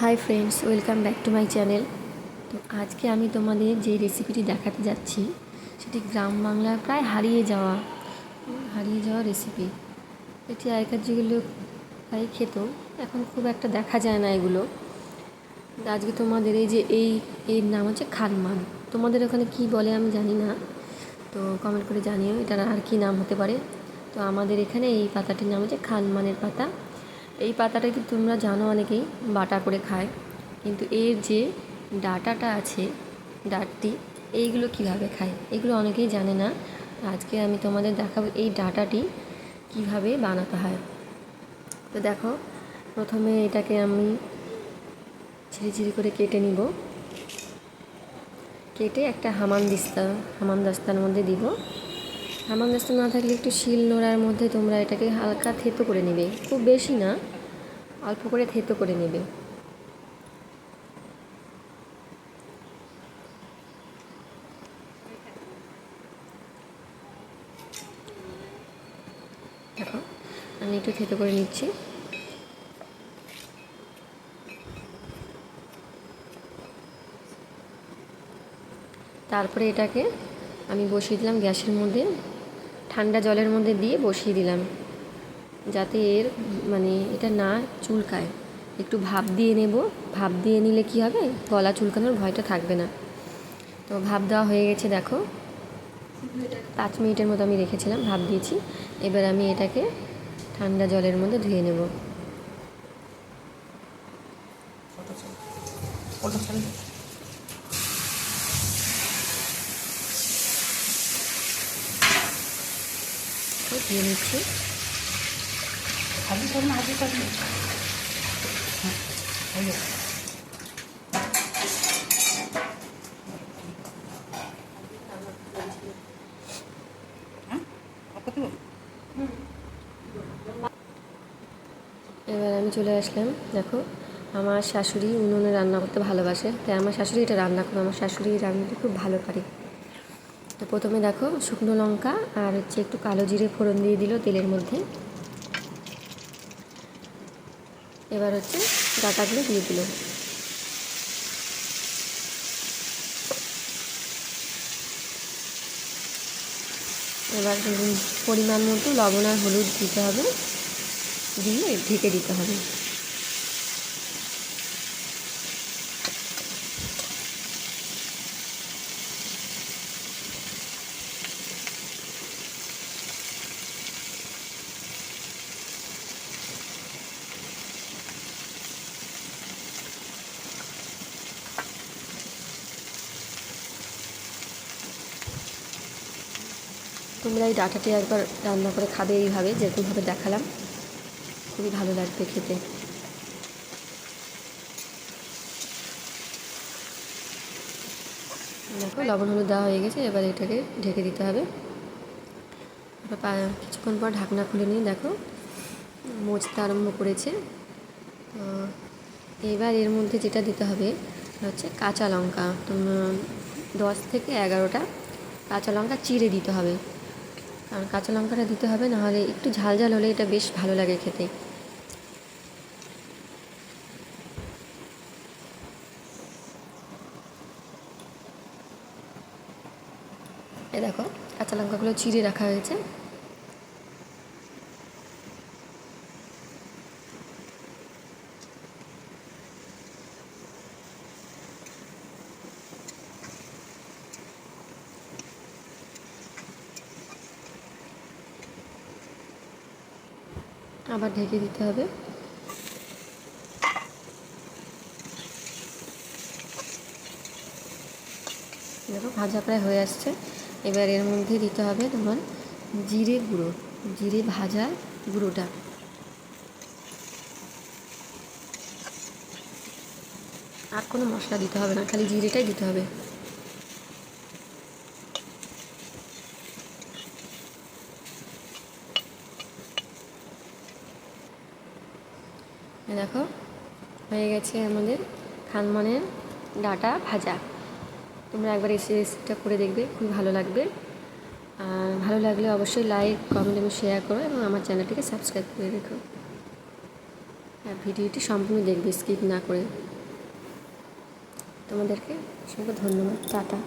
Hi friends, welcome back to my channel. তো আজকে আমি তোমাদের যে রেসিপিটি দেখাতে যাচ্ছি সেটি গ্রাম বাংলার প্রায় হারিয়ে যাওয়া রেসিপি। এটি আগেকার যেগুলো প্রায় খেত, এখন খুব একটা দেখা যায় না এগুলো। আজকে তোমাদের এর নাম হচ্ছে খানমান। তোমাদের ওখানে কি বলে আমি জানি না, তো কমেন্ট করে জানিও এটার আর কি নাম হতে পারে। তো আমাদের এখানে এই পাতাটির নাম হচ্ছে খানমানের পাতা। এই পাতাটা কি তোমরা জানো, অনেকেই বাটা করে খায়, কিন্তু এর যে ডাঁটাটা আছে, ডাঁটটি, এইগুলো কিভাবে খায় এগুলো অনেকেই জানে না। আজকে আমি তোমাদের দেখাবো এই ডাঁটাটি কিভাবে বানাতে হয়। তো দেখো, প্রথমে এটাকে আমি ঝিরি করে কেটে নিব। কেটে একটা হামানদিস্তার মধ্যে দিব। হামানদিস্তা না থাকলে একটু শিল নোড়ার মধ্যে তোমরা এটাকে হালকা থেতো করে নেবে, খুব বেশি না, অল্প করে থেতো করে নেবে। দেখো, আমি একটু থেতো করে নিচ্ছি। তারপরে এটাকে আমি বসিয়ে দিলাম গ্যাসের মধ্যে, ঠান্ডা জলের মধ্যে দিয়ে বসিয়ে দিলাম, যাতে এটা না চুলকায়। একটু ভাপ দিয়ে নেব। ভাপ দিয়ে নিলে কি হবে, গলা চুলকানোর ভয়টা থাকবে না। তো ভাপ দেওয়া হয়ে গেছে, দেখো 5 মিনিটের মতো আমি রেখেছিলাম, ভাপ দিয়েছি। এবার আমি এটাকে ঠান্ডা জলের মধ্যে ধুয়ে নেব। ধুয়ে নিচ্ছি। এবার আমি চলে আসলাম। দেখো, আমার শাশুড়ি উনুনে রান্না করতে ভালোবাসে, তাই আমার শাশুড়ি এটা রান্না করে। আমার শাশুড়ি রান্নাটা খুব ভালো পারে। তো প্রথমে দেখো, শুকনো লঙ্কা আর একটু কালো জিরে ফোড়ন দিয়ে দিল তেলের মধ্যে। এবার ডাঁটাগুলো দিয়ে দিল। এবার পরিমাণ মতো লবণ আর হলুদ দিতে হবে, দিয়ে ঢেকে দিতে হবে। তোমরা এই ডাঁটাটি একবার রান্না করে খাবে এইভাবে, যেরকমভাবে দেখালাম, খুবই ভালো লাগবে খেতে। দেখো, লবণ হলুদ দেওয়া হয়ে গেছে। এবার এটাকে ঢেকে দিতে হবে। এবার কিছুক্ষণ পর ঢাকনা খুলে নিয়ে দেখো, মজতে আরম্ভ করেছে। তো এবার এর মধ্যে যেটা দিতে হবে কাঁচা লঙ্কা। 10 থেকে 11টা কাঁচা লঙ্কা চিড়ে দিতে হবে, কারণ কাঁচা লঙ্কাটা দিতে হবে, নাহলে একটু ঝাল ঝাল হলে এটা বেশ ভালো লাগে খেতে। এ দেখো, কাঁচা লঙ্কাগুলো চিড়ে রাখা হয়েছে। আবার ঢেকে দিতে হবে। দেখো, ভাজা প্রায় হয়ে আসছে। এবার এর মধ্যে দিতে হবে তোমার জিরে গুঁড়ো, জিরে ভাজা গুঁড়োটা। আর কোনো মশলা দিতে হবে না, খালি জিরেটাই দিতে হবে। দেখো, হয়ে গেছে আমাদের খানমানের ডাঁটা ভাজা। তোমরা একবার এসে রেসিপিটা করে দেখবে, খুবই ভালো লাগবে। আর ভালো লাগলে অবশ্যই লাইক, কমেন্ট এবং শেয়ার করো, এবং আমার চ্যানেলটিকে সাবস্ক্রাইব করে রেখো। আর ভিডিওটি সম্পূর্ণ দেখবে, স্কিপ না করে। তোমাদেরকে অসংখ্য ধন্যবাদ, টাটা।